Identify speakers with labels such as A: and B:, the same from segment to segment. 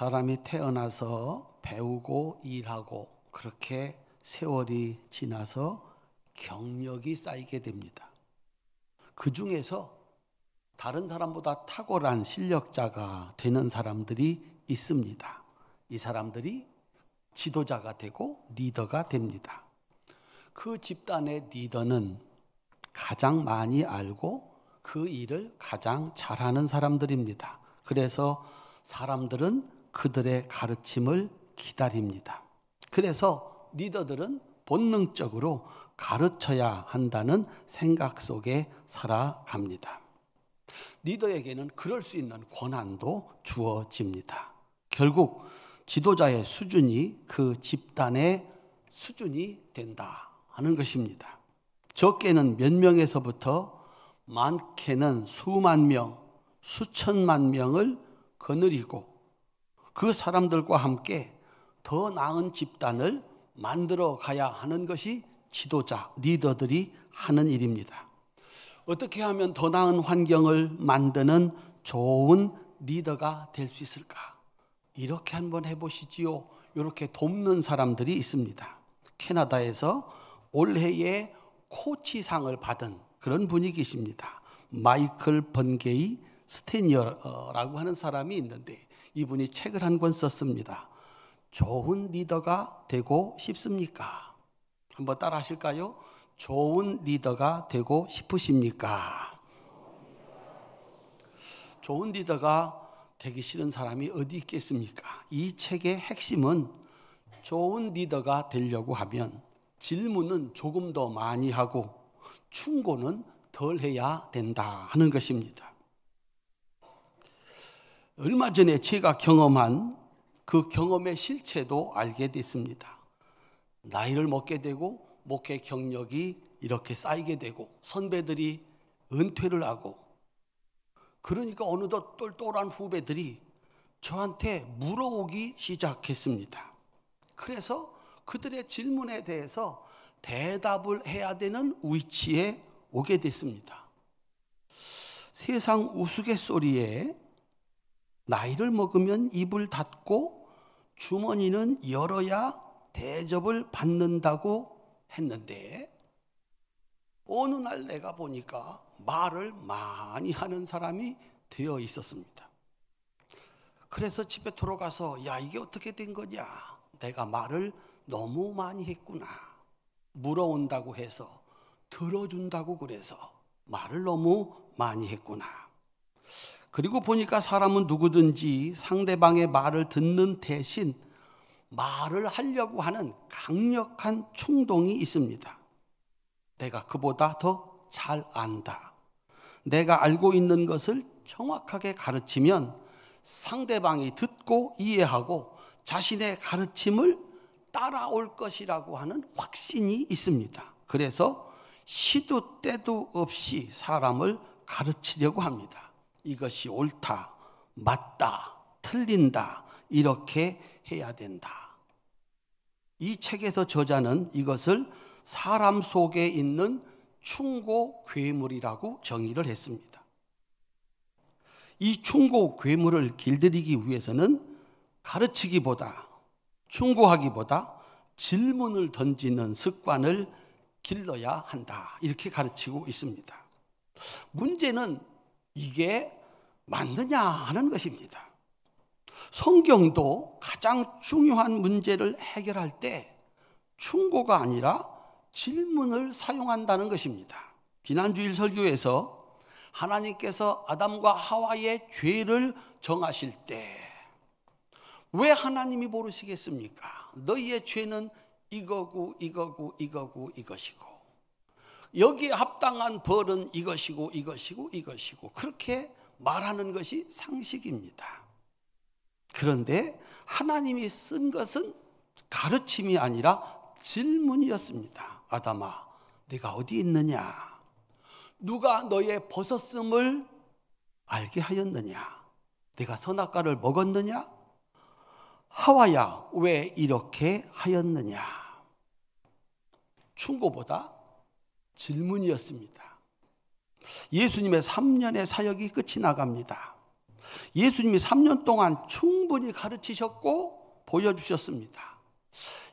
A: 사람이 태어나서 배우고 일하고 그렇게 세월이 지나서 경력이 쌓이게 됩니다. 그 중에서 다른 사람보다 탁월한 실력자가 되는 사람들이 있습니다. 이 사람들이 지도자가 되고 리더가 됩니다. 그 집단의 리더는 가장 많이 알고 그 일을 가장 잘하는 사람들입니다. 그래서 사람들은 그들의 가르침을 기다립니다. 그래서 리더들은 본능적으로 가르쳐야 한다는 생각 속에 살아갑니다. 리더에게는 그럴 수 있는 권한도 주어집니다. 결국 지도자의 수준이 그 집단의 수준이 된다 하는 것입니다. 적게는 몇 명에서부터 많게는 수만 명, 수천만 명을 거느리고 그 사람들과 함께 더 나은 집단을 만들어 가야 하는 것이 지도자, 리더들이 하는 일입니다. 어떻게 하면 더 나은 환경을 만드는 좋은 리더가 될 수 있을까? 이렇게 한번 해보시지요. 이렇게 돕는 사람들이 있습니다. 캐나다에서 올해의 코치상을 받은 그런 분이 계십니다. 마이클 번게이 스테니어라고 하는 사람이 있는데 이분이 책을 한 권 썼습니다. 좋은 리더가 되고 싶습니까? 한번 따라 하실까요? 좋은 리더가 되고 싶으십니까? 좋은 리더가 되기 싫은 사람이 어디 있겠습니까? 이 책의 핵심은 좋은 리더가 되려고 하면 질문은 조금 더 많이 하고 충고는 덜 해야 된다 하는 것입니다. 얼마 전에 제가 경험한 그 경험의 실체도 알게 됐습니다. 나이를 먹게 되고 목회 경력이 이렇게 쌓이게 되고 선배들이 은퇴를 하고 그러니까 어느덧 똘똘한 후배들이 저한테 물어오기 시작했습니다. 그래서 그들의 질문에 대해서 대답을 해야 되는 위치에 오게 됐습니다. 세상 우스갯소리에 나이를 먹으면 입을 닫고 주머니는 열어야 대접을 받는다고 했는데 어느 날 내가 보니까 말을 많이 하는 사람이 되어 있었습니다. 그래서 집에 돌아가서 야 이게 어떻게 된 거냐? 내가 말을 너무 많이 했구나. 물어온다고 해서 들어준다고 그래서 말을 너무 많이 했구나. 그리고 보니까 사람은 누구든지 상대방의 말을 듣는 대신 말을 하려고 하는 강력한 충동이 있습니다. 내가 그보다 더 잘 안다. 내가 알고 있는 것을 정확하게 가르치면 상대방이 듣고 이해하고 자신의 가르침을 따라올 것이라고 하는 확신이 있습니다. 그래서 시도 때도 없이 사람을 가르치려고 합니다. 이것이 옳다, 맞다, 틀린다 이렇게 해야 된다. 이 책에서 저자는 이것을 사람 속에 있는 충고 괴물이라고 정의를 했습니다. 이 충고 괴물을 길들이기 위해서는 가르치기보다 충고하기보다 질문을 던지는 습관을 길러야 한다. 이렇게 가르치고 있습니다. 문제는 이게 맞느냐 하는 것입니다. 성경도 가장 중요한 문제를 해결할 때 충고가 아니라 질문을 사용한다는 것입니다. 지난주일 설교에서 하나님께서 아담과 하와의 죄를 정하실 때 왜 하나님이 모르시겠습니까? 너희의 죄는 이거고 이거고 이거고 이것이고 여기에 합당한 벌은 이것이고 이것이고 이것이고 그렇게 말하는 것이 상식입니다. 그런데 하나님이 쓴 것은 가르침이 아니라 질문이었습니다. 아담아, 네가 어디 있느냐? 누가 너의 벗었음을 알게 하였느냐? 네가 선악과를 먹었느냐? 하와야, 왜 이렇게 하였느냐? 충고보다 질문이었습니다. 예수님의 3년의 사역이 끝이 나갑니다. 예수님이 3년 동안 충분히 가르치셨고 보여주셨습니다.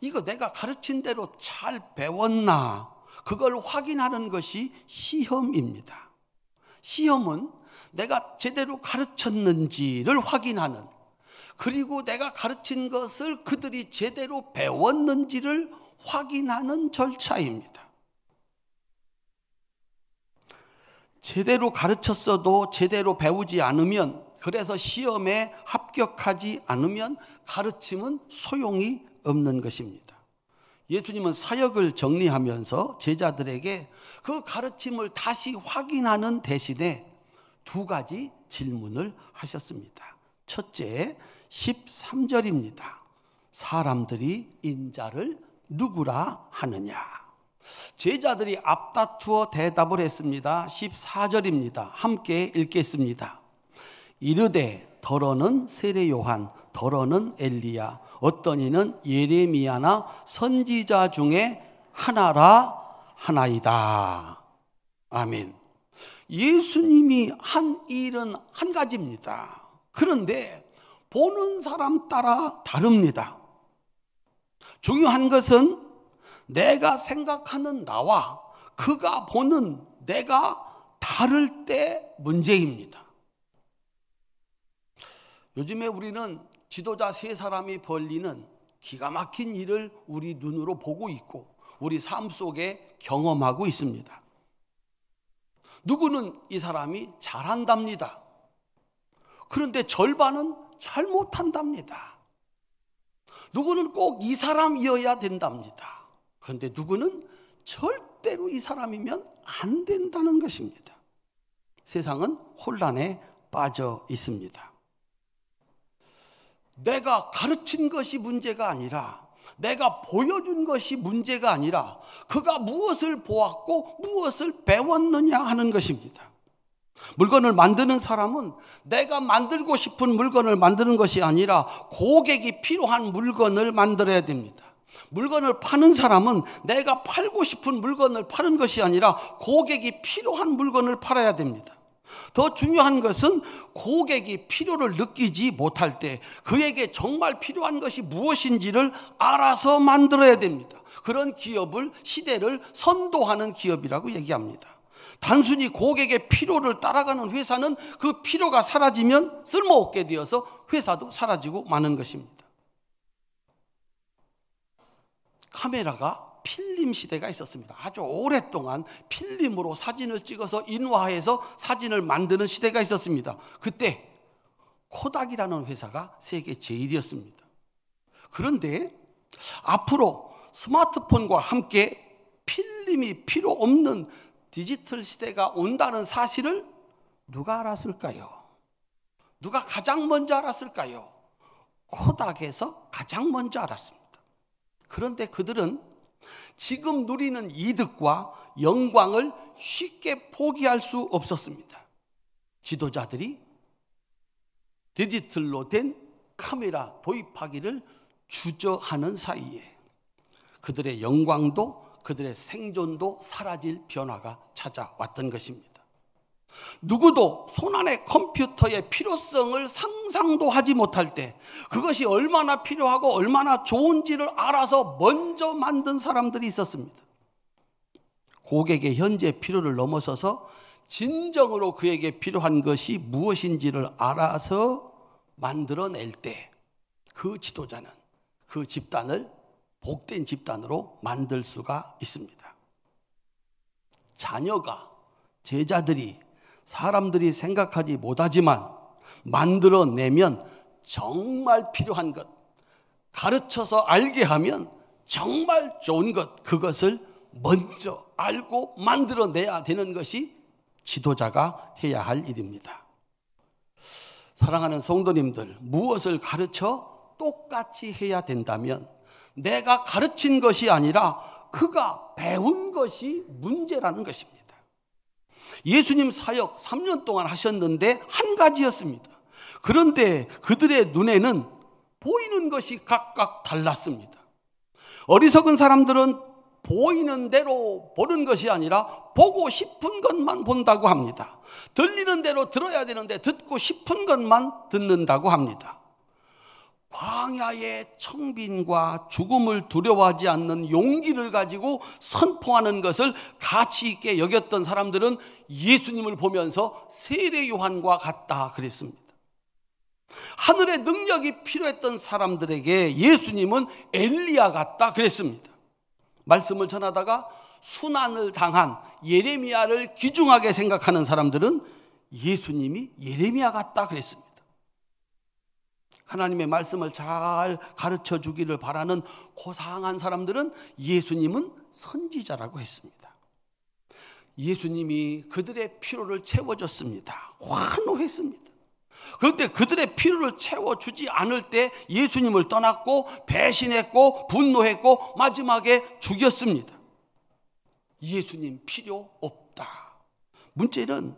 A: 이거 내가 가르친 대로 잘 배웠나? 그걸 확인하는 것이 시험입니다. 시험은 내가 제대로 가르쳤는지를 확인하는, 그리고 내가 가르친 것을 그들이 제대로 배웠는지를 확인하는 절차입니다. 제대로 가르쳤어도 제대로 배우지 않으면, 그래서 시험에 합격하지 않으면 가르침은 소용이 없는 것입니다. 예수님은 사역을 정리하면서 제자들에게 그 가르침을 다시 확인하는 대신에 두 가지 질문을 하셨습니다. 첫째, 13절입니다. 사람들이 인자를 누구라 하느냐? 제자들이 앞다투어 대답을 했습니다. 14절입니다. 함께 읽겠습니다. 이르되 더러는 세례 요한, 더러는 엘리야, 어떤 이는 예레미야나 선지자 중에 하나라 하나이다. 아멘. 예수님이 한 일은 한 가지입니다. 그런데 보는 사람 따라 다릅니다. 중요한 것은 내가 생각하는 나와 그가 보는 내가 다를 때 문제입니다. 요즘에 우리는 지도자 세 사람이 벌리는 기가 막힌 일을 우리 눈으로 보고 있고 우리 삶 속에 경험하고 있습니다. 누구는 이 사람이 잘한답니다. 그런데 절반은 잘 못한답니다. 누구는 꼭 이 사람이어야 된답니다. 그런데 누구는 절대로 이 사람이면 안 된다는 것입니다. 세상은 혼란에 빠져 있습니다. 내가 가르친 것이 문제가 아니라, 내가 보여준 것이 문제가 아니라 그가 무엇을 보았고 무엇을 배웠느냐 하는 것입니다. 물건을 만드는 사람은 내가 만들고 싶은 물건을 만드는 것이 아니라 고객이 필요한 물건을 만들어야 됩니다. 물건을 파는 사람은 내가 팔고 싶은 물건을 파는 것이 아니라 고객이 필요한 물건을 팔아야 됩니다. 더 중요한 것은 고객이 필요를 느끼지 못할 때 그에게 정말 필요한 것이 무엇인지를 알아서 만들어야 됩니다. 그런 기업을, 시대를 선도하는 기업이라고 얘기합니다. 단순히 고객의 필요를 따라가는 회사는 그 필요가 사라지면 쓸모없게 되어서 회사도 사라지고 마는 것입니다. 카메라가 필름 시대가 있었습니다. 아주 오랫동안 필름으로 사진을 찍어서 인화해서 사진을 만드는 시대가 있었습니다. 그때 코닥이라는 회사가 세계 제일이었습니다. 그런데 앞으로 스마트폰과 함께 필름이 필요 없는 디지털 시대가 온다는 사실을 누가 알았을까요? 누가 가장 먼저 알았을까요? 코닥에서 가장 먼저 알았습니다. 그런데 그들은 지금 누리는 이득과 영광을 쉽게 포기할 수 없었습니다. 지도자들이 디지털로 된 카메라 도입하기를 주저하는 사이에 그들의 영광도 그들의 생존도 사라질 변화가 찾아왔던 것입니다. 누구도 손안의 컴퓨터의 필요성을 상상도 하지 못할 때 그것이 얼마나 필요하고 얼마나 좋은지를 알아서 먼저 만든 사람들이 있었습니다. 고객의 현재 필요를 넘어서서 진정으로 그에게 필요한 것이 무엇인지를 알아서 만들어낼 때 그 지도자는 그 집단을 복된 집단으로 만들 수가 있습니다. 자녀가, 제자들이, 사람들이 생각하지 못하지만 만들어내면 정말 필요한 것, 가르쳐서 알게 하면 정말 좋은 것, 그것을 먼저 알고 만들어내야 되는 것이 지도자가 해야 할 일입니다. 사랑하는 성도님들, 무엇을 가르쳐 똑같이 해야 된다면 내가 가르친 것이 아니라 그가 배운 것이 문제라는 것입니다. 예수님 사역 3년 동안 하셨는데 한 가지였습니다. 그런데 그들의 눈에는 보이는 것이 각각 달랐습니다. 어리석은 사람들은 보이는 대로 보는 것이 아니라 보고 싶은 것만 본다고 합니다. 들리는 대로 들어야 되는데 듣고 싶은 것만 듣는다고 합니다. 광야의 청빈과 죽음을 두려워하지 않는 용기를 가지고 선포하는 것을 가치 있게 여겼던 사람들은 예수님을 보면서 세례 요한과 같다 그랬습니다. 하늘의 능력이 필요했던 사람들에게 예수님은 엘리야 같다 그랬습니다. 말씀을 전하다가 순환을 당한 예레미야를 귀중하게 생각하는 사람들은 예수님이 예레미야 같다 그랬습니다. 하나님의 말씀을 잘 가르쳐 주기를 바라는 고상한 사람들은 예수님은 선지자라고 했습니다. 예수님이 그들의 필요를 채워줬습니다. 환호했습니다. 그런데 그들의 필요를 채워주지 않을 때 예수님을 떠났고 배신했고 분노했고 마지막에 죽였습니다. 예수님 필요 없다. 문제는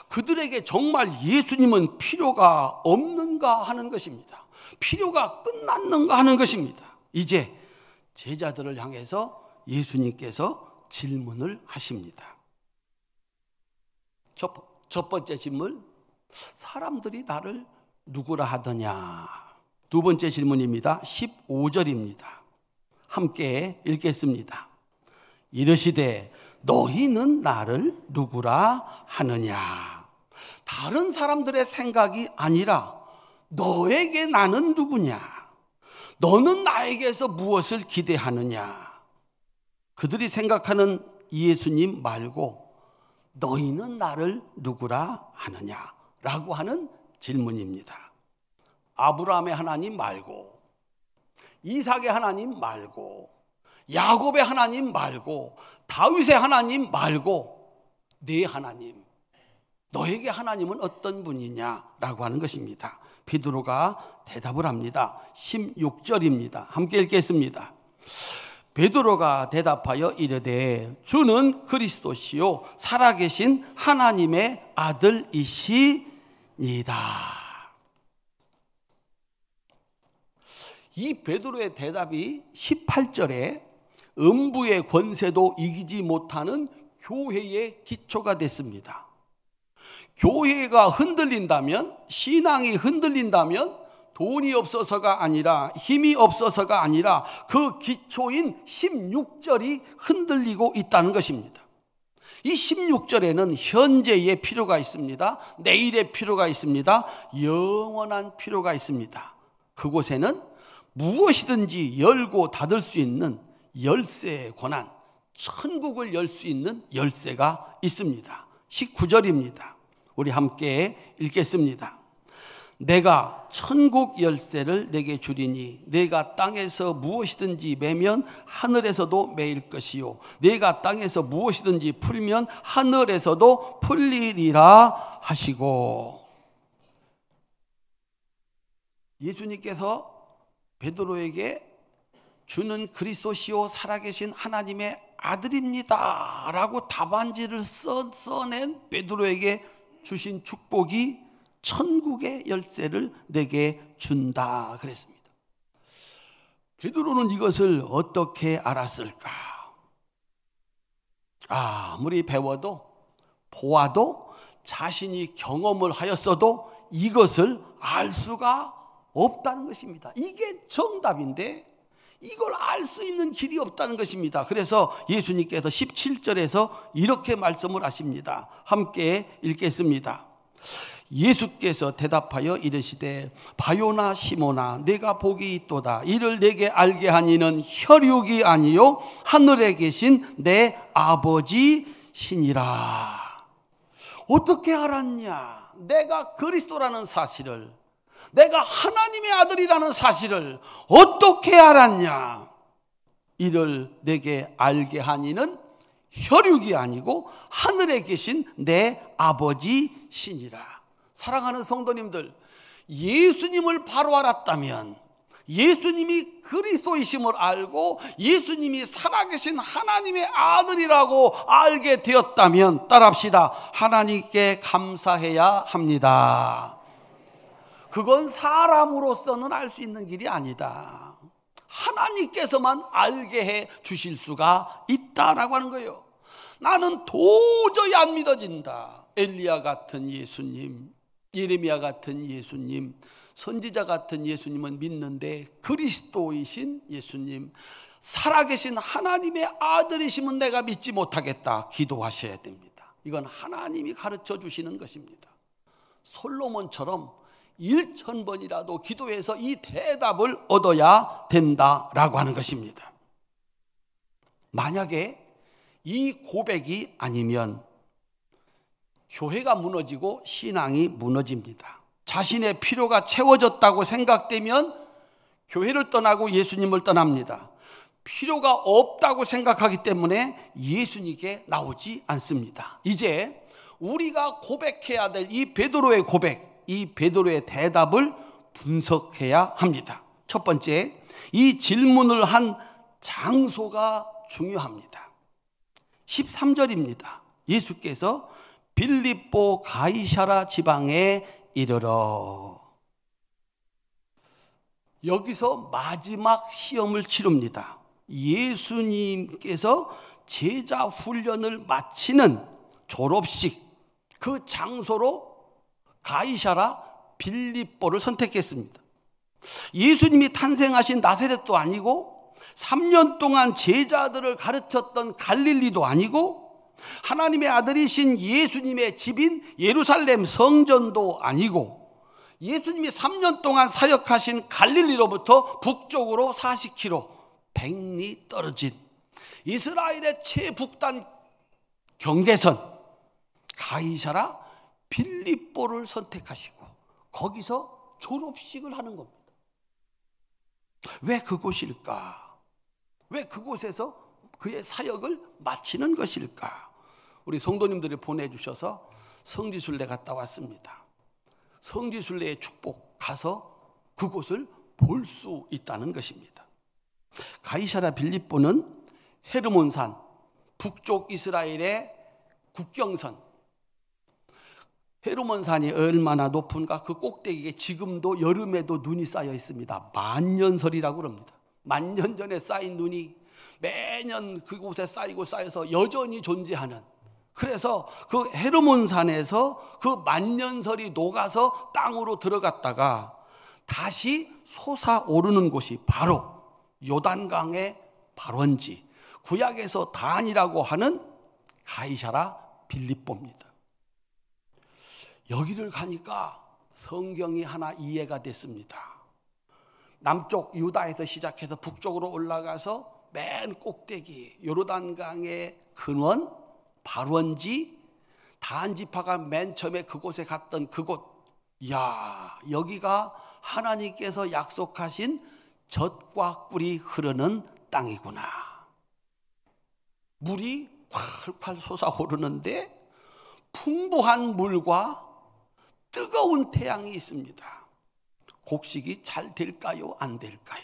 A: 그들에게 정말 예수님은 필요가 없는가 하는 것입니다. 필요가 끝났는가 하는 것입니다. 이제 제자들을 향해서 예수님께서 질문을 하십니다. 첫 번째 질문, 사람들이 나를 누구라 하더냐? 두 번째 질문입니다. 15절입니다. 함께 읽겠습니다. 이르시되 너희는 나를 누구라 하느냐? 다른 사람들의 생각이 아니라 너에게 나는 누구냐? 너는 나에게서 무엇을 기대하느냐? 그들이 생각하는 예수님 말고 너희는 나를 누구라 하느냐? 라고 하는 질문입니다. 아브라함의 하나님 말고, 이삭의 하나님 말고, 야곱의 하나님 말고, 다윗의 하나님 말고 네 하나님, 너에게 하나님은 어떤 분이냐라고 하는 것입니다. 베드로가 대답을 합니다. 16절입니다. 함께 읽겠습니다. 베드로가 대답하여 이르되 주는 그리스도시요 살아계신 하나님의 아들이시니이다. 이 베드로의 대답이 18절에 음부의 권세도 이기지 못하는 교회의 기초가 됐습니다. 교회가 흔들린다면, 신앙이 흔들린다면 돈이 없어서가 아니라, 힘이 없어서가 아니라 그 기초인 16절이 흔들리고 있다는 것입니다. 이 16절에는 현재의 필요가 있습니다. 내일의 필요가 있습니다. 영원한 필요가 있습니다. 그곳에는 무엇이든지 열고 닫을 수 있는 열쇠의 권한, 천국을 열 수 있는 열쇠가 있습니다. 19절입니다. 우리 함께 읽겠습니다. 내가 천국 열쇠를 내게 주리니 내가 땅에서 무엇이든지 매면 하늘에서도 매일 것이요 내가 땅에서 무엇이든지 풀면 하늘에서도 풀리리라 하시고, 예수님께서 베드로에게 주는 그리스도시요 살아계신 하나님의 아들입니다 라고 답안지를 써낸 베드로에게 주신 축복이 천국의 열쇠를 내게 준다 그랬습니다. 베드로는 이것을 어떻게 알았을까? 아무리 배워도 보아도 자신이 경험을 하였어도 이것을 알 수가 없다는 것입니다. 이게 정답인데 이걸 알 수 있는 길이 없다는 것입니다. 그래서 예수님께서 17절에서 이렇게 말씀을 하십니다. 함께 읽겠습니다. 예수께서 대답하여 이르시되 바요나 시모나 내가 복이 있도다. 이를 내게 알게 하니는 혈육이 아니요 하늘에 계신 내 아버지시니라. 어떻게 알았냐? 내가 그리스도라는 사실을, 내가 하나님의 아들이라는 사실을 어떻게 알았냐? 이를 내게 알게 하니는 혈육이 아니고 하늘에 계신 내 아버지시니라. 사랑하는 성도님들, 예수님을 바로 알았다면, 예수님이 그리스도이심을 알고 예수님이 살아계신 하나님의 아들이라고 알게 되었다면 따라합시다. 하나님께 감사해야 합니다. 그건 사람으로서는 알 수 있는 길이 아니다. 하나님께서만 알게 해 주실 수가 있다라고 하는 거예요. 나는 도저히 안 믿어진다. 엘리야 같은 예수님, 예레미야 같은 예수님, 선지자 같은 예수님은 믿는데 그리스도이신 예수님, 살아계신 하나님의 아들이시면 내가 믿지 못하겠다. 기도하셔야 됩니다. 이건 하나님이 가르쳐 주시는 것입니다. 솔로몬처럼 1000번이라도 기도해서 이 대답을 얻어야 된다라고 하는 것입니다. 만약에 이 고백이 아니면 교회가 무너지고 신앙이 무너집니다. 자신의 필요가 채워졌다고 생각되면 교회를 떠나고 예수님을 떠납니다. 필요가 없다고 생각하기 때문에 예수님께 나오지 않습니다. 이제 우리가 고백해야 될 이 베드로의 고백, 이 베드로의 대답을 분석해야 합니다. 첫 번째, 이 질문을 한 장소가 중요합니다. 13절입니다. 예수께서 빌립보 가이사랴 지방에 이르러, 여기서 마지막 시험을 치릅니다. 예수님께서 제자 훈련을 마치는 졸업식, 그 장소로 가이사랴 빌립보를 선택했습니다. 예수님이 탄생하신 나사렛도 아니고 3년 동안 제자들을 가르쳤던 갈릴리도 아니고 하나님의 아들이신 예수님의 집인 예루살렘 성전도 아니고 예수님이 3년 동안 사역하신 갈릴리로부터 북쪽으로 40km, 100리 떨어진 이스라엘의 최북단 경계선 가이사랴 빌립보를 선택하시고 거기서 졸업식을 하는 겁니다. 왜 그곳일까? 왜 그곳에서 그의 사역을 마치는 것일까? 우리 성도님들이 보내주셔서 성지순례 갔다 왔습니다. 성지순례의 축복, 가서 그곳을 볼 수 있다는 것입니다. 가이사랴 빌립보는 헤르몬산, 북쪽 이스라엘의 국경선, 헤르몬산이 얼마나 높은가? 그 꼭대기에 지금도 여름에도 눈이 쌓여 있습니다. 만년설이라고 그럽니다. 만년 전에 쌓인 눈이 매년 그곳에 쌓이고 쌓여서 여전히 존재하는, 그래서 그 헤르몬산에서 그 만년설이 녹아서 땅으로 들어갔다가 다시 솟아오르는 곳이 바로 요단강의 발원지, 구약에서 단이라고 하는 가이사랴 빌립보입니다. 여기를 가니까 성경이 하나 이해가 됐습니다. 남쪽 유다에서 시작해서 북쪽으로 올라가서 맨 꼭대기 요르단강의 근원, 발원지, 단지파가 맨 처음에 그곳에 갔던 그곳, 이야, 여기가 하나님께서 약속하신 젖과 꿀이 흐르는 땅이구나. 물이 활활 솟아오르는데 풍부한 물과 뜨거운 태양이 있습니다. 곡식이 잘 될까요? 안 될까요?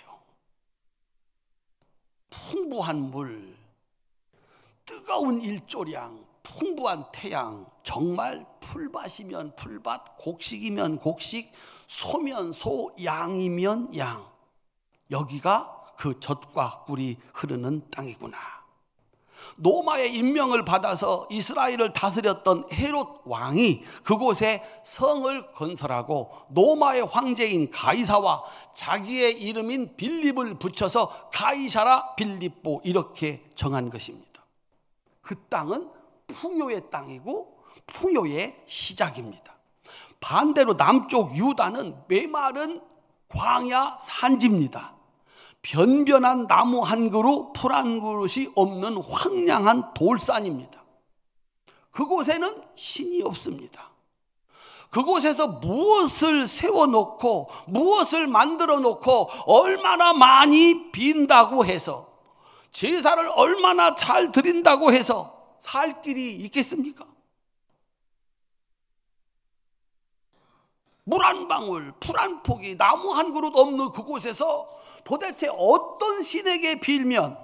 A: 풍부한 물, 뜨거운 일조량, 풍부한 태양, 정말 풀밭이면 풀밭, 곡식이면 곡식, 소면 소, 양이면 양. 여기가 그 젖과 꿀이 흐르는 땅이구나. 로마의 임명을 받아서 이스라엘을 다스렸던 헤롯 왕이 그곳에 성을 건설하고 로마의 황제인 가이사와 자기의 이름인 빌립을 붙여서 가이사랴 빌립보 이렇게 정한 것입니다. 그 땅은 풍요의 땅이고 풍요의 시작입니다. 반대로 남쪽 유다는 메마른 광야 산지입니다. 변변한 나무 한 그루, 풀 한 그릇이 없는 황량한 돌산입니다. 그곳에는 신이 없습니다. 그곳에서 무엇을 세워놓고 무엇을 만들어 놓고 얼마나 많이 빈다고 해서 제사를 얼마나 잘 드린다고 해서 살 길이 있겠습니까? 물 한 방울, 풀 한 포기, 나무 한 그릇 없는 그곳에서 도대체 어떤 신에게 빌면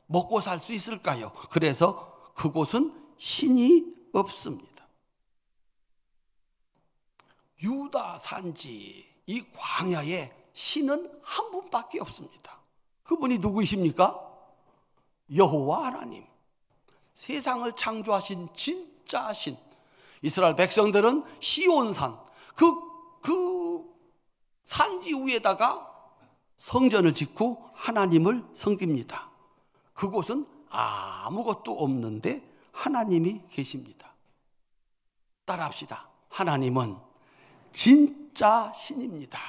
A: 먹고 살 수 있을까요? 그래서 그곳은 신이 없습니다. 유다 산지 이 광야에 신은 한 분밖에 없습니다. 그분이 누구이십니까? 여호와 하나님, 세상을 창조하신 진짜 신. 이스라엘 백성들은 시온산, 그 산지 위에다가 성전을 짓고 하나님을 섬깁니다. 그곳은 아무것도 없는데 하나님이 계십니다. 따라합시다. 하나님은 진짜 신입니다.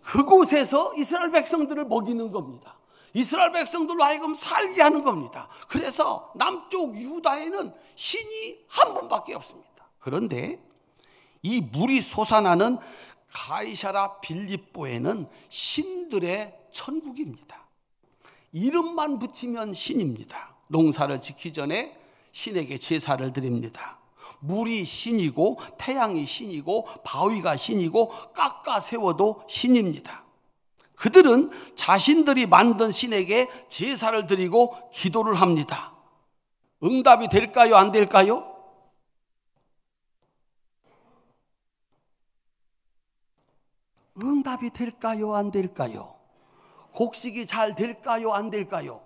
A: 그곳에서 이스라엘 백성들을 먹이는 겁니다. 이스라엘 백성들로 하여금 살게 하는 겁니다. 그래서 남쪽 유다에는 신이 한 분밖에 없습니다. 그런데 이 물이 솟아나는 가이사랴 빌립보에는 신들의 천국입니다. 이름만 붙이면 신입니다. 농사를 짓기 전에 신에게 제사를 드립니다. 물이 신이고 태양이 신이고 바위가 신이고 깎아 세워도 신입니다. 그들은 자신들이 만든 신에게 제사를 드리고 기도를 합니다. 응답이 될까요? 안 될까요? 응답이 될까요? 안 될까요? 곡식이 잘 될까요? 안 될까요?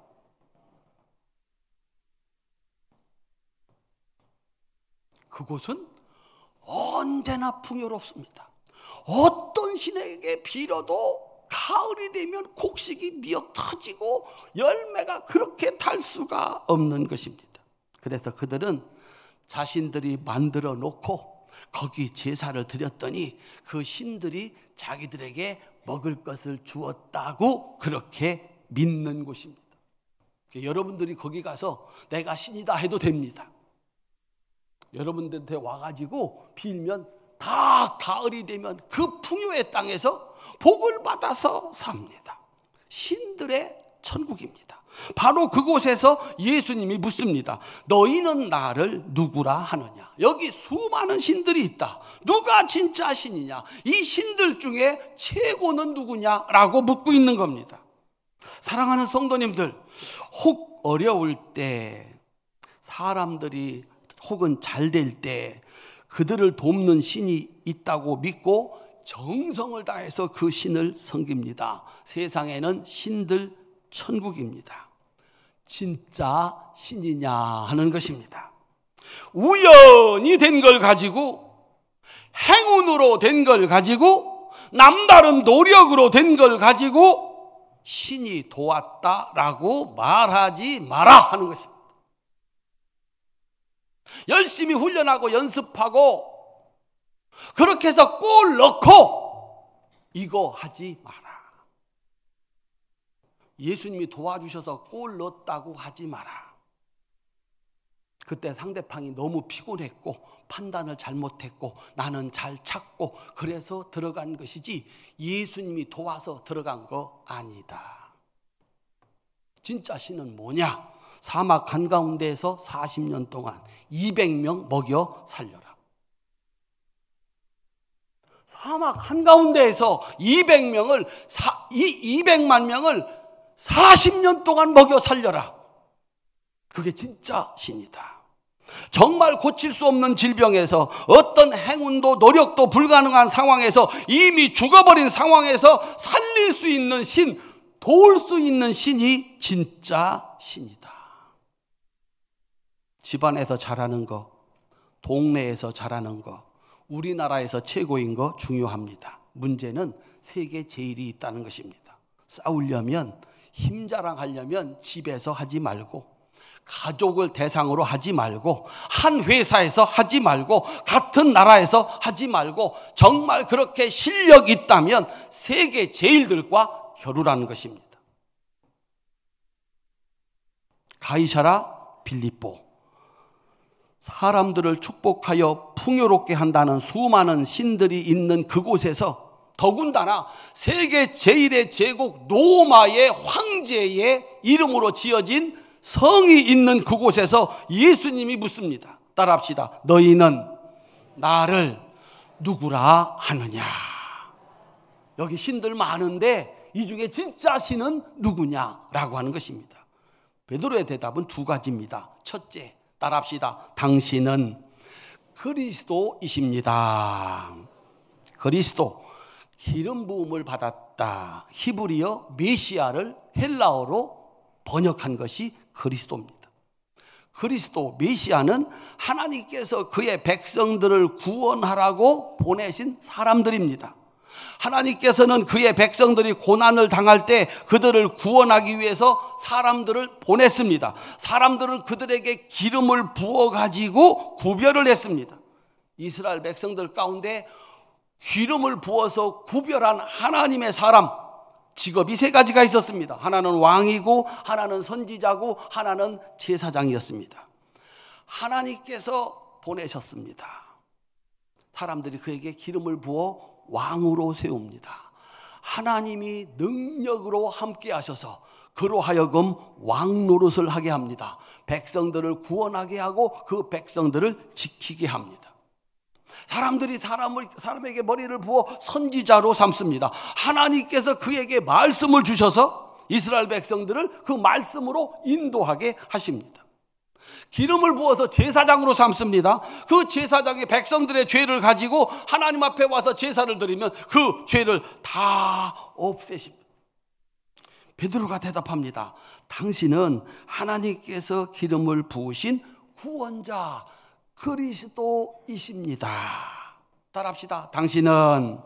A: 그곳은 언제나 풍요롭습니다. 어떤 신에게 빌어도 가을이 되면 곡식이 미어 터지고 열매가 그렇게 달 수가 없는 것입니다. 그래서 그들은 자신들이 만들어 놓고 거기 제사를 드렸더니 그 신들이 자기들에게 먹을 것을 주었다고 그렇게 믿는 곳입니다. 여러분들이 거기 가서 내가 신이다 해도 됩니다. 여러분들한테 와가지고 빌면 다 가을이 되면 그 풍요의 땅에서 복을 받아서 삽니다. 신들의 천국입니다. 바로 그곳에서 예수님이 묻습니다. 너희는 나를 누구라 하느냐? 여기 수많은 신들이 있다. 누가 진짜 신이냐? 이 신들 중에 최고는 누구냐? 라고 묻고 있는 겁니다. 사랑하는 성도님들, 혹 어려울 때 사람들이 혹은 잘 될 때 그들을 돕는 신이 있다고 믿고 정성을 다해서 그 신을 섬깁니다. 세상에는 신들 천국입니다. 진짜 신이냐 하는 것입니다. 우연히 된 걸 가지고, 행운으로 된 걸 가지고, 남다른 노력으로 된 걸 가지고 신이 도왔다라고 말하지 마라 하는 것입니다. 열심히 훈련하고 연습하고 그렇게 해서 골 넣고 이거 하지 마라. 예수님이 도와주셔서 골 넣었다고 하지 마라. 그때 상대방이 너무 피곤했고 판단을 잘못했고 나는 잘 찾고 그래서 들어간 것이지 예수님이 도와서 들어간 거 아니다. 진짜 신은 뭐냐? 사막 한가운데에서 40년 동안 200명 먹여 살려라. 사막 한가운데에서 200만 명을 40년 동안 먹여 살려라. 그게 진짜 신이다. 정말 고칠 수 없는 질병에서, 어떤 행운도 노력도 불가능한 상황에서, 이미 죽어버린 상황에서 살릴 수 있는 신, 도울 수 있는 신이 진짜 신이다. 집안에서 잘하는 거, 동네에서 잘하는 거, 우리나라에서 최고인 거 중요합니다. 문제는 세계 제일이 있다는 것입니다. 싸우려면, 힘자랑하려면 집에서 하지 말고, 가족을 대상으로 하지 말고, 한 회사에서 하지 말고, 같은 나라에서 하지 말고, 정말 그렇게 실력 있다면 세계 제일들과 겨루라는 것입니다. 가이사랴 빌립보, 사람들을 축복하여 풍요롭게 한다는 수많은 신들이 있는 그곳에서 더군다나 세계 제1의 제국 로마의 황제의 이름으로 지어진 성이 있는 그곳에서 예수님이 묻습니다. 따라합시다. 너희는 나를 누구라 하느냐? 여기 신들 많은데 이 중에 진짜 신은 누구냐라고 하는 것입니다. 베드로의 대답은 두 가지입니다. 첫째, 따라합시다. 당신은 그리스도이십니다. 그리스도, 기름 부음을 왔다. 히브리어 메시아를 헬라어로 번역한 것이 그리스도입니다. 그리스도 메시아는 하나님께서 그의 백성들을 구원하라고 보내신 사람들입니다. 하나님께서는 그의 백성들이 고난을 당할 때 그들을 구원하기 위해서 사람들을 보냈습니다. 사람들은 그들에게 기름을 부어가지고 구별을 했습니다. 이스라엘 백성들 가운데 기름을 부어서 구별한 하나님의 사람, 직업이 세 가지가 있었습니다. 하나는 왕이고, 하나는 선지자고, 하나는 제사장이었습니다. 하나님께서 보내셨습니다. 사람들이 그에게 기름을 부어 왕으로 세웁니다. 하나님이 능력으로 함께 하셔서 그로 하여금 왕 노릇을 하게 합니다. 백성들을 구원하게 하고 그 백성들을 지키게 합니다. 사람들이 사람에게 머리를 부어 선지자로 삼습니다. 하나님께서 그에게 말씀을 주셔서 이스라엘 백성들을 그 말씀으로 인도하게 하십니다. 기름을 부어서 제사장으로 삼습니다. 그 제사장이 백성들의 죄를 가지고 하나님 앞에 와서 제사를 드리면 그 죄를 다 없애십니다. 베드로가 대답합니다. 당신은 하나님께서 기름을 부으신 구원자 그리스도이십니다. 따라합시다. 당신은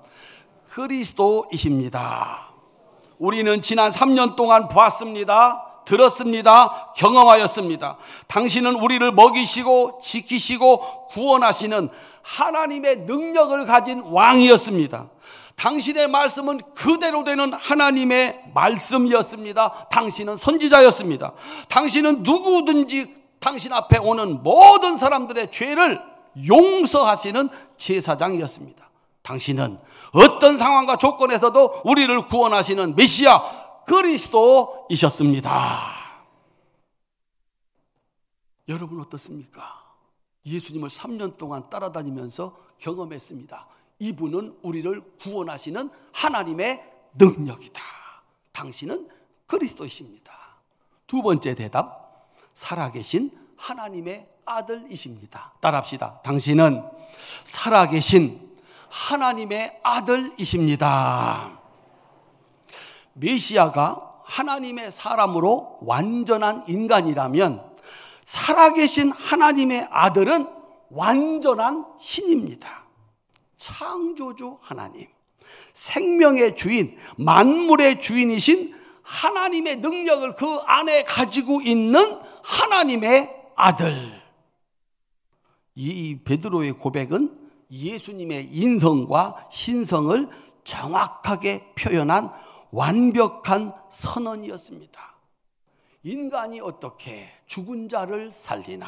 A: 그리스도이십니다. 우리는 지난 3년 동안 보았습니다. 들었습니다. 경험하였습니다. 당신은 우리를 먹이시고 지키시고 구원하시는 하나님의 능력을 가진 왕이었습니다. 당신의 말씀은 그대로 되는 하나님의 말씀이었습니다. 당신은 선지자였습니다. 당신은 누구든지 당신 앞에 오는 모든 사람들의 죄를 용서하시는 제사장이었습니다. 당신은 어떤 상황과 조건에서도 우리를 구원하시는 메시아 그리스도이셨습니다. 여러분 어떻습니까? 예수님을 3년 동안 따라다니면서 경험했습니다. 이분은 우리를 구원하시는 하나님의 능력이다. 당신은 그리스도이십니다. 두 번째 대답, 살아계신 하나님의 아들이십니다. 따라합시다. 당신은 살아계신 하나님의 아들이십니다. 메시아가 하나님의 사람으로 완전한 인간이라면 살아계신 하나님의 아들은 완전한 신입니다. 창조주 하나님, 생명의 주인, 만물의 주인이신 하나님의 능력을 그 안에 가지고 있는 하나님의 아들. 이 베드로의 고백은 예수님의 인성과 신성을 정확하게 표현한 완벽한 선언이었습니다. 인간이 어떻게 죽은 자를 살리나?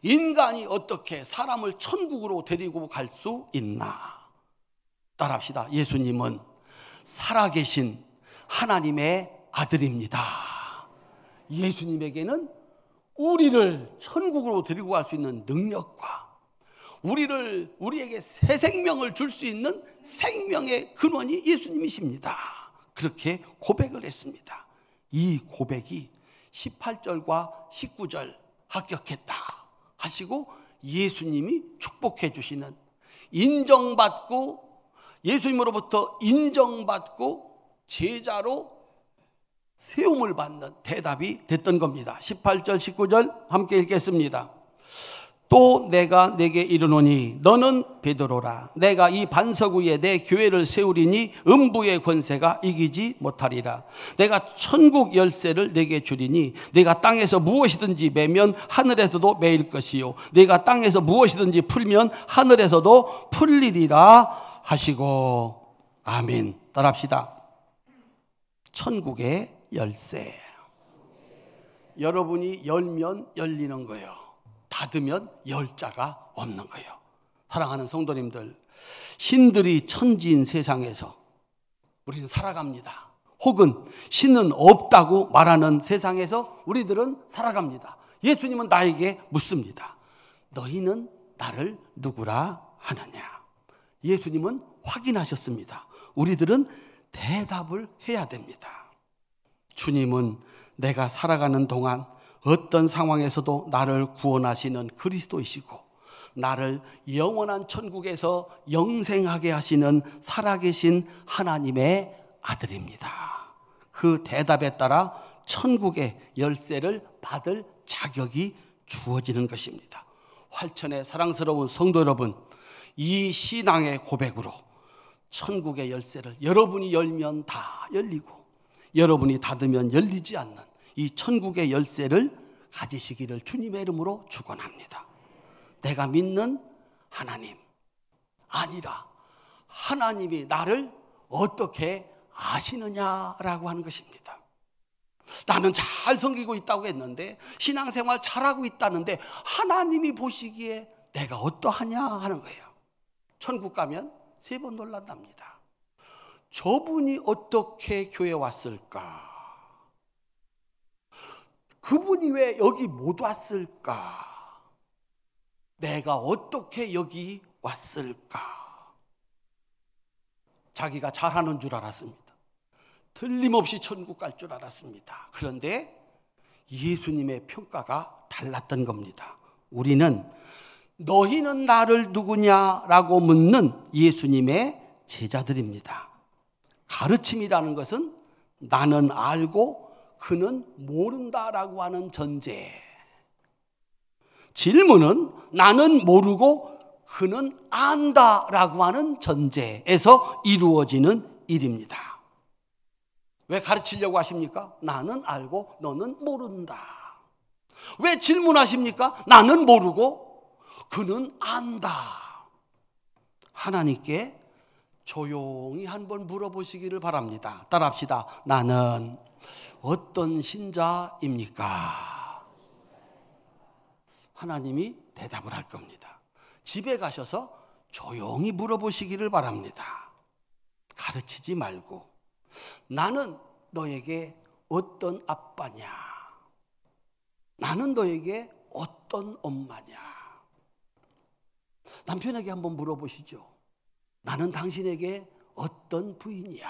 A: 인간이 어떻게 사람을 천국으로 데리고 갈 수 있나? 따라합시다. 예수님은 살아계신 하나님의 아들입니다. 예수님에게는 우리를 천국으로 데리고 갈 수 있는 능력과 우리에게 새 생명을 줄 수 있는 생명의 근원이 예수님이십니다. 그렇게 고백을 했습니다. 이 고백이 18절과 19절 합격했다 하시고 예수님이 축복해 주시는, 인정받고 예수님으로부터 인정받고 제자로 세움을 받는 대답이 됐던 겁니다. 18절 19절 함께 읽겠습니다. 또 내가 내게 이르노니 너는 베드로라. 내가 이 반석 위에 내 교회를 세우리니 음부의 권세가 이기지 못하리라. 내가 천국 열쇠를 내게 주리니 내가 땅에서 무엇이든지 매면 하늘에서도 매일 것이요 내가 땅에서 무엇이든지 풀면 하늘에서도 풀리리라 하시고. 아멘. 따라합시다. 천국의 열쇠. 여러분이 열면 열리는 거예요. 닫으면 열 자가 없는 거예요. 사랑하는 성도님들, 신들이 천지인 세상에서 우리는 살아갑니다. 혹은 신은 없다고 말하는 세상에서 우리들은 살아갑니다. 예수님은 나에게 묻습니다. 너희는 나를 누구라 하느냐? 예수님은 확인하셨습니다. 우리들은 대답을 해야 됩니다. 주님은 내가 살아가는 동안 어떤 상황에서도 나를 구원하시는 그리스도이시고 나를 영원한 천국에서 영생하게 하시는 살아계신 하나님의 아들입니다. 그 대답에 따라 천국의 열쇠를 받을 자격이 주어지는 것입니다. 활천의 사랑스러운 성도 여러분, 이 신앙의 고백으로 천국의 열쇠를 여러분이 열면 다 열리고 여러분이 닫으면 열리지 않는 이 천국의 열쇠를 가지시기를 주님의 이름으로 축원합니다. 내가 믿는 하나님 아니라 하나님이 나를 어떻게 아시느냐라고 하는 것입니다. 나는 잘 섬기고 있다고 했는데, 신앙생활 잘하고 있다는데 하나님이 보시기에 내가 어떠하냐 하는 거예요. 천국 가면 3번 놀란답니다. 저분이 어떻게 교회 왔을까? 그분이 왜 여기 못 왔을까? 내가 어떻게 여기 왔을까? 자기가 잘하는 줄 알았습니다. 틀림없이 천국 갈 줄 알았습니다. 그런데 예수님의 평가가 달랐던 겁니다. 우리는 너희는 나를 누구냐라고 묻는 예수님의 제자들입니다. 가르침이라는 것은 나는 알고 그는 모른다라고 하는 전제. 질문은 나는 모르고 그는 안다라고 하는 전제에서 이루어지는 일입니다. 왜 가르치려고 하십니까? 나는 알고 너는 모른다. 왜 질문하십니까? 나는 모르고 그는 안다. 하나님께 조용히 한번 물어보시기를 바랍니다. 따라합시다. 나는 어떤 신자입니까? 하나님이 대답을 할 겁니다. 집에 가셔서 조용히 물어보시기를 바랍니다. 가르치지 말고 나는 너에게 어떤 아빠냐? 나는 너에게 어떤 엄마냐? 남편에게 한번 물어보시죠. 나는 당신에게 어떤 부인이야?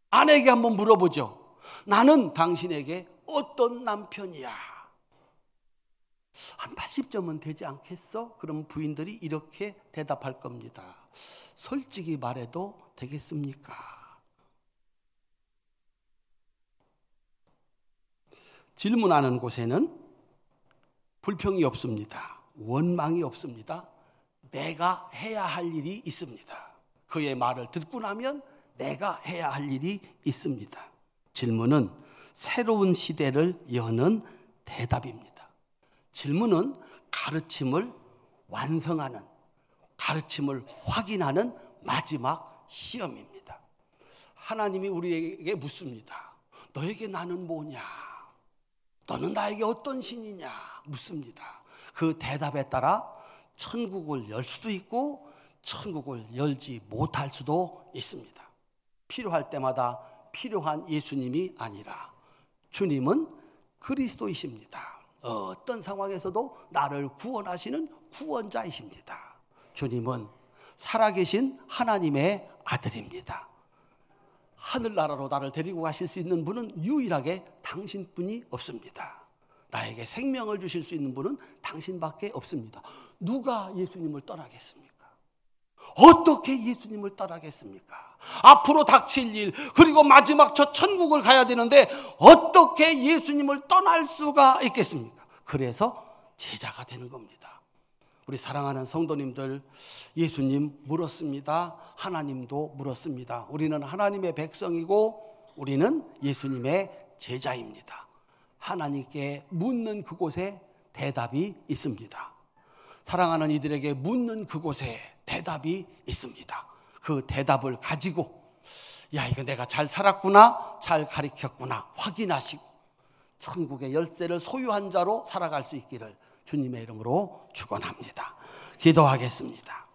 A: 아내에게 한번 물어보죠. 나는 당신에게 어떤 남편이야? 한 80점은 되지 않겠어? 그럼 부인들이 이렇게 대답할 겁니다. 솔직히 말해도 되겠습니까? 질문하는 곳에는 불평이 없습니다. 원망이 없습니다. 내가 해야 할 일이 있습니다. 그의 말을 듣고 나면 내가 해야 할 일이 있습니다. 질문은 새로운 시대를 여는 대답입니다. 질문은 가르침을 완성하는, 가르침을 확인하는 마지막 시험입니다. 하나님이 우리에게 묻습니다. 너에게 나는 뭐냐? 너는 나에게 어떤 신이냐? 묻습니다. 그 대답에 따라 천국을 열 수도 있고 천국을 열지 못할 수도 있습니다. 필요할 때마다 필요한 예수님이 아니라 주님은 그리스도이십니다. 어떤 상황에서도 나를 구원하시는 구원자이십니다. 주님은 살아계신 하나님의 아들입니다. 하늘나라로 나를 데리고 가실 수 있는 분은 유일하게 당신뿐이 없습니다. 나에게 생명을 주실 수 있는 분은 당신밖에 없습니다. 누가 예수님을 떠나겠습니까? 어떻게 예수님을 떠나겠습니까? 앞으로 닥칠 일, 그리고 마지막 저 천국을 가야 되는데 어떻게 예수님을 떠날 수가 있겠습니까? 그래서 제자가 되는 겁니다. 우리 사랑하는 성도님들, 예수님 물었습니다. 하나님도 물었습니다. 우리는 하나님의 백성이고 우리는 예수님의 제자입니다. 하나님께 묻는 그곳에 대답이 있습니다. 사랑하는 이들에게 묻는 그곳에 대답이 있습니다. 그 대답을 가지고 야, 이거 내가 잘 살았구나, 잘 가르쳤구나 확인하시고 천국의 열쇠를 소유한 자로 살아갈 수 있기를 주님의 이름으로 축원합니다. 기도하겠습니다.